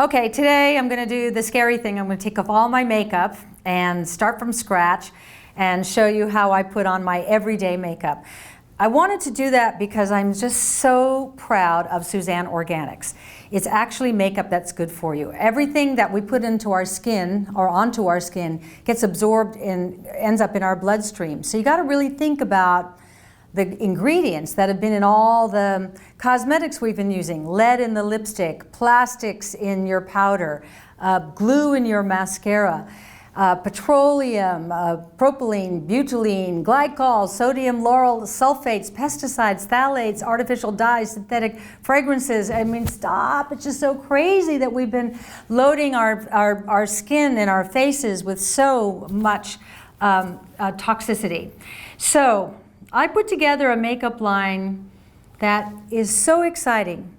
Okay, today I'm going to do the scary thing. I'm going to take off all my makeup and start from scratch and show you how I put on my everyday makeup. I wanted to do that because I'm just so proud of Suzanne Organics. It's actually makeup that's good for you. Everything that we put into our skin or onto our skin gets absorbed and ends up in our bloodstream. So you got to really think about the ingredients that have been in all the cosmetics we've been using. Lead in the lipstick, plastics in your powder, glue in your mascara, petroleum, propylene, butylene, glycol, sodium lauryl sulfates, pesticides, phthalates, artificial dyes, synthetic fragrances. I mean, stop. It's just so crazy that we've been loading our skin and our faces with so much toxicity. So I put together a makeup line that is so exciting.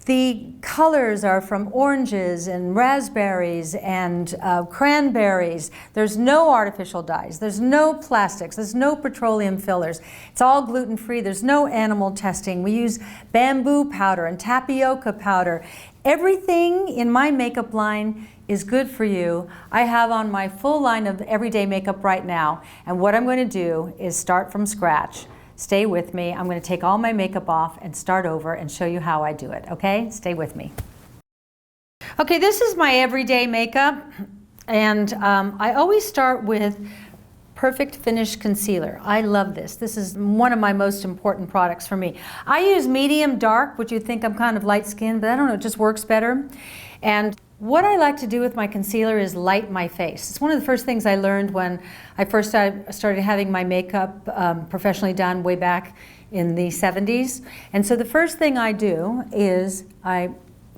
The colors are from oranges and raspberries and cranberries. There's no artificial dyes. There's no plastics. There's no petroleum fillers. It's all gluten-free. There's no animal testing. We use bamboo powder and tapioca powder. Everything in my makeup line is good for you. I have on my full line of everyday makeup right now, and what I'm going to do is start from scratch. Stay with me. I'm going to take all my makeup off and start over and show you how I do it, okay? Stay with me. Okay, this is my everyday makeup, and I always start with Perfect Finish Concealer. I love this. This is one of my most important products for me. I use medium dark, which you think I'm kind of light skinned, but I don't know, it just works better. And what I like to do with my concealer is light my face. It's one of the first things I learned when I first started having my makeup professionally done way back in the 70s. And so the first thing I do is I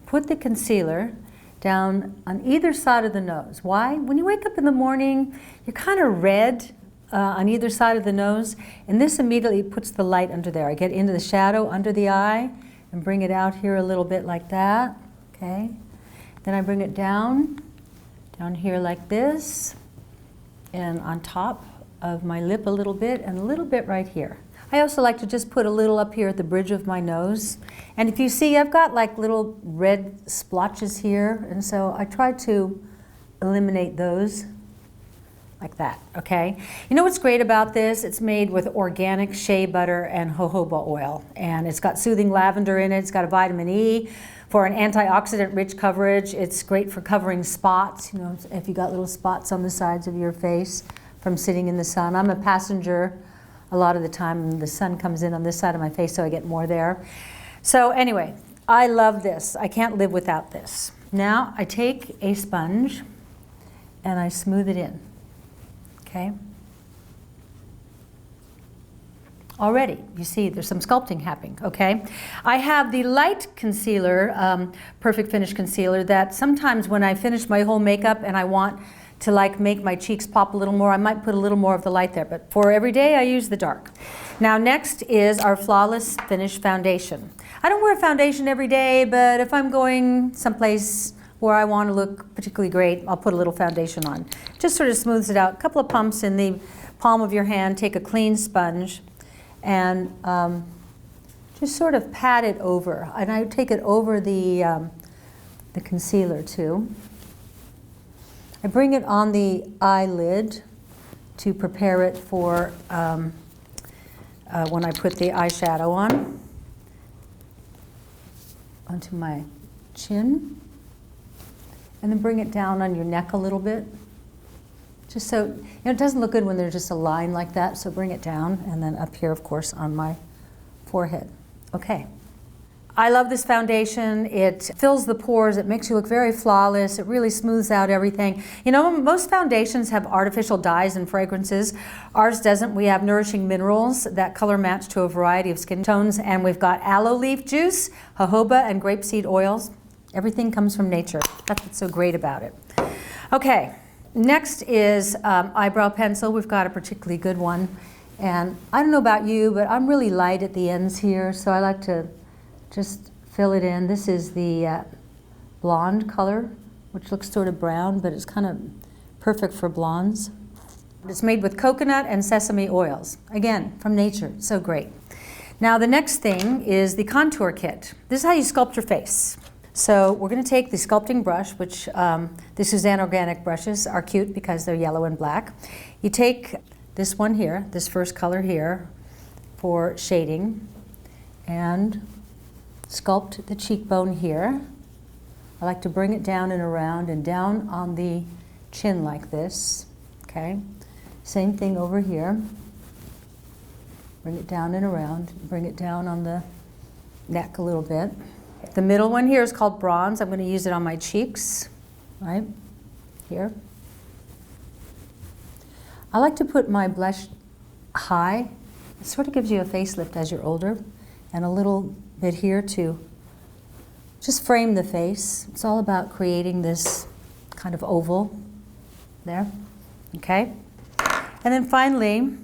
put the concealer down on either side of the nose. Why? When you wake up in the morning, you're kind of red on either side of the nose, and this immediately puts the light under there. I get into the shadow under the eye and bring it out here a little bit like that, okay? Then I bring it down here like this, and on top of my lip a little bit, and a little bit right here. I also like to just put a little up here at the bridge of my nose. And if you see, I've got like little red splotches here, and so I try to eliminate those like that, okay? You know what's great about this? It's made with organic shea butter and jojoba oil, and it's got soothing lavender in it. It's got a vitamin E for an antioxidant-rich coverage. It's great for covering spots, you know, if you got little spots on the sides of your face from sitting in the sun. I'm a passenger a lot of the time, and the sun comes in on this side of my face, so I get more there. So anyway, I love this. I can't live without this. Now I take a sponge and I smooth it in, okay? Already, you see, there's some sculpting happening, okay? I have the light concealer, Perfect Finish Concealer, that sometimes when I finish my whole makeup and I want to like make my cheeks pop a little more, I might put a little more of the light there, but for every day I use the dark. Now next is our Flawless Finish Foundation. I don't wear foundation every day, but if I'm going someplace where I want to look particularly great, I'll put a little foundation on. Just sort of smooths it out. A couple of pumps in the palm of your hand, take a clean sponge, and just sort of pat it over. And I take it over the concealer too. I bring it on the eyelid to prepare it for when I put the eyeshadow on, onto my chin, and then bring it down on your neck a little bit. Just so, you know, it doesn't look good when there's just a line like that, so bring it down, and then up here, of course, on my forehead. Okay. I love this foundation. It fills the pores. It makes you look very flawless. It really smooths out everything. You know, most foundations have artificial dyes and fragrances. Ours doesn't. We have nourishing minerals that color match to a variety of skin tones, and we've got aloe leaf juice, jojoba, and grapeseed oils. Everything comes from nature. That's what's so great about it. Okay. Next is eyebrow pencil. We've got a particularly good one. And I don't know about you, but I'm really light at the ends here, so I like to just fill it in. This is the blonde color, which looks sort of brown, but it's kind of perfect for blondes. It's made with coconut and sesame oils. Again, from nature, so great. Now the next thing is the contour kit. This is how you sculpt your face. So we're going to take the sculpting brush, which the Suzanne organic brushes are cute because they're yellow and black. You take this one here, this first color here, for shading, and sculpt the cheekbone here. I like to bring it down and around and down on the chin like this, okay? Same thing over here. Bring it down and around, bring it down on the neck a little bit. The middle one here is called bronze. I'm going to use it on my cheeks, right here. I like to put my blush high. It sort of gives you a facelift as you're older, and a little bit here to just frame the face. It's all about creating this kind of oval there, okay? And then finally,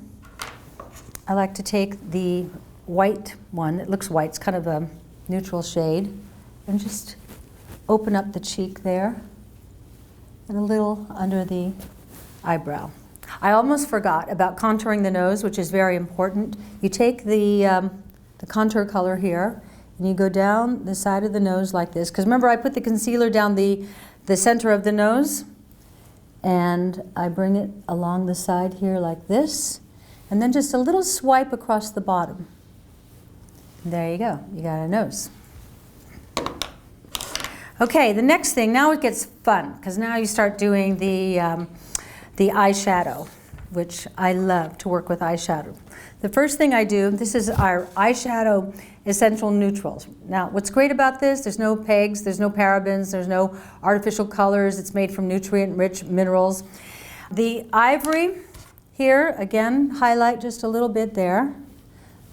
I like to take the white one. It looks white, it's kind of a neutral shade, and just open up the cheek there and a little under the eyebrow. I almost forgot about contouring the nose, which is very important. You take the contour color here, and you go down the side of the nose like this. Because remember, I put the concealer down the center of the nose, and I bring it along the side here like this, and then just a little swipe across the bottom. There you go, you got a nose. Okay, the next thing, now it gets fun, because now you start doing the eyeshadow, which I love to work with eyeshadow. The first thing I do, this is our eyeshadow essential neutrals. Now, what's great about this, there's no pegs, there's no parabens, there's no artificial colors. It's made from nutrient-rich minerals. The ivory here, again, highlight just a little bit there,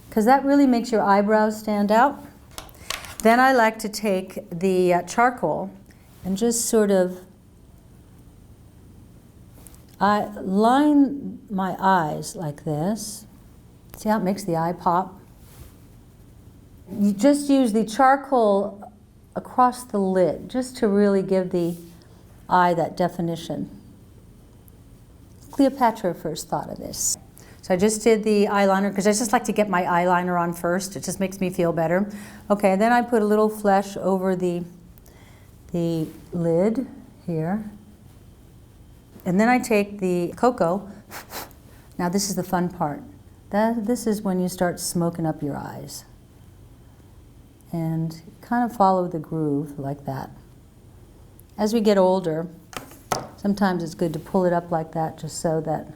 because that really makes your eyebrows stand out. Then I like to take the charcoal and just sort of line my eyes like this. See how it makes the eye pop? You just use the charcoal across the lid just to really give the eye that definition. Cleopatra first thought of this. So I just did the eyeliner because I just like to get my eyeliner on first. It just makes me feel better. Okay, then I put a little flesh over the lid here. And then I take the cocoa. Now this is the fun part. This is when you start smoking up your eyes. And kind of follow the groove like that. As we get older, sometimes it's good to pull it up like that just so that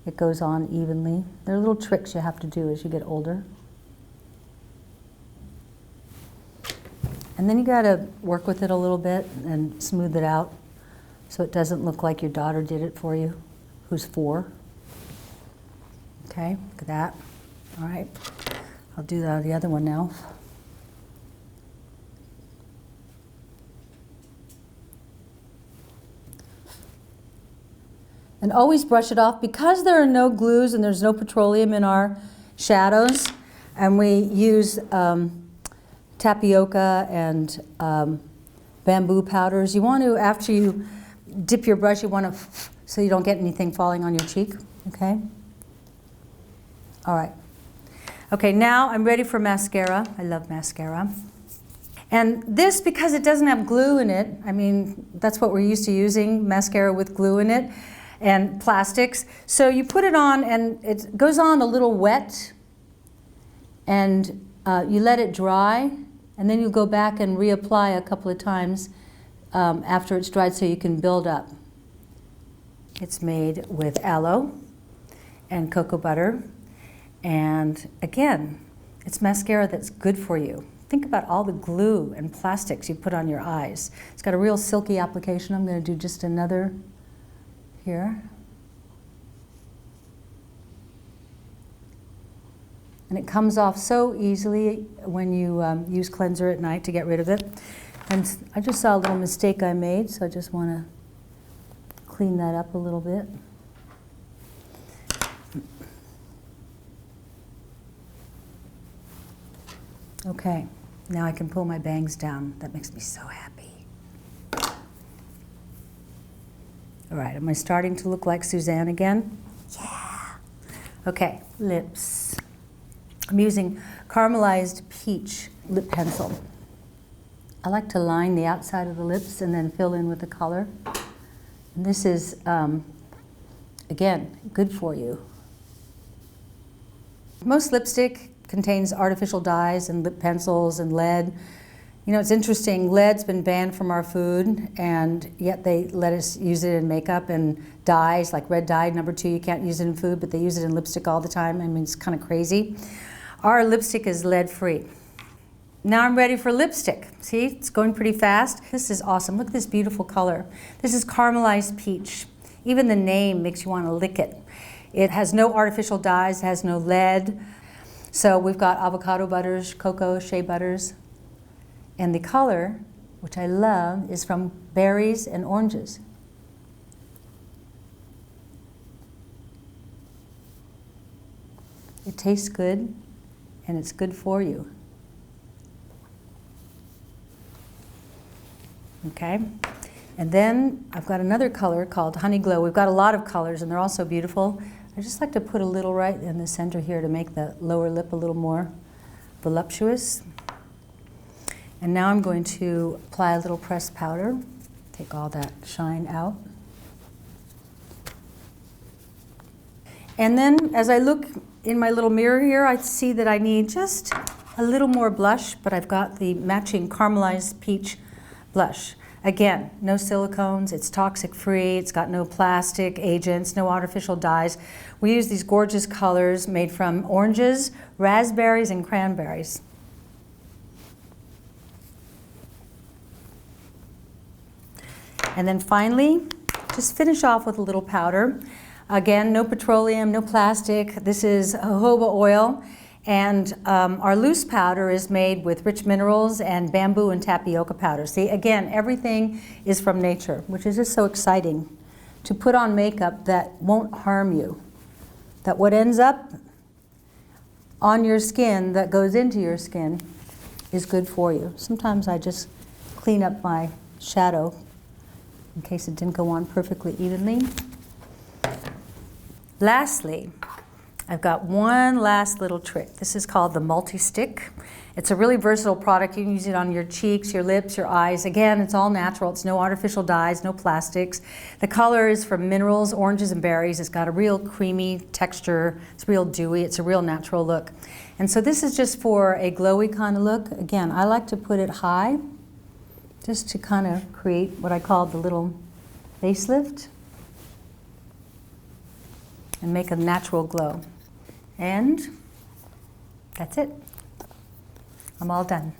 it goes on evenly. There are little tricks you have to do as you get older. And then you got to work with it a little bit and smooth it out so it doesn't look like your daughter did it for you, who's 4. Okay, look at that. All right, I'll do that on the other one now. And always brush it off. Because there are no glues and there's no petroleum in our shadows, and we use tapioca and bamboo powders, you want to, after you dip your brush, you want to, so you don't get anything falling on your cheek, okay? All right. Okay, now I'm ready for mascara. I love mascara. And this, because it doesn't have glue in it, I mean, that's what we're used to using, mascara with glue in it, and plastics. So you put it on and it goes on a little wet, and you let it dry, and then you go back and reapply a couple of times after it's dried so you can build up. It's made with aloe and cocoa butter, and again, it's mascara that's good for you. Think about all the glue and plastics you put on your eyes. It's got a real silky application. I'm going to do just another here. And it comes off so easily when you use cleanser at night to get rid of it. And I just saw a little mistake I made, so I just want to clean that up a little bit. Okay, now I can pull my bangs down. That makes me so happy. All right, am I starting to look like Suzanne again? Yeah. Okay, lips. I'm using caramelized peach lip pencil. I like to line the outside of the lips and then fill in with the color. And this is, again, good for you. Most lipstick contains artificial dyes and lip pencils and lead. You know, it's interesting, lead's been banned from our food, and yet they let us use it in makeup, and dyes, like red dye, number 2, you can't use it in food, but they use it in lipstick all the time. I mean, it's kind of crazy. Our lipstick is lead-free. Now I'm ready for lipstick. See, it's going pretty fast. This is awesome. Look at this beautiful color. This is caramelized peach. Even the name makes you want to lick it. It has no artificial dyes, it has no lead. So we've got avocado butters, cocoa, shea butters. And the color, which I love, is from berries and oranges. It tastes good, and it's good for you. Okay? And then I've got another color called Honey Glow. We've got a lot of colors, and they're all so beautiful. I just like to put a little right in the center here to make the lower lip a little more voluptuous. And now I'm going to apply a little pressed powder, take all that shine out. And then as I look in my little mirror here, I see that I need just a little more blush, but I've got the matching caramelized peach blush. Again, no silicones, it's toxic free, it's got no plastic agents, no artificial dyes. We use these gorgeous colors made from oranges, raspberries, and cranberries. And then finally, just finish off with a little powder. Again, no petroleum, no plastic. This is jojoba oil. And our loose powder is made with rich minerals and bamboo and tapioca powder. See, again, everything is from nature, which is just so exciting to put on makeup that won't harm you. That what ends up on your skin, that goes into your skin, is good for you. Sometimes I just clean up my shadow in case it didn't go on perfectly evenly. Lastly, I've got one last little trick. This is called the multi-stick. It's a really versatile product. You can use it on your cheeks, your lips, your eyes. Again, it's all natural. It's no artificial dyes, no plastics. The color is from minerals, oranges, and berries. It's got a real creamy texture. It's real dewy. It's a real natural look. And so this is just for a glowy kind of look. Again, I like to put it high just to kind of create what I call the little facelift and make a natural glow. And that's it. I'm all done.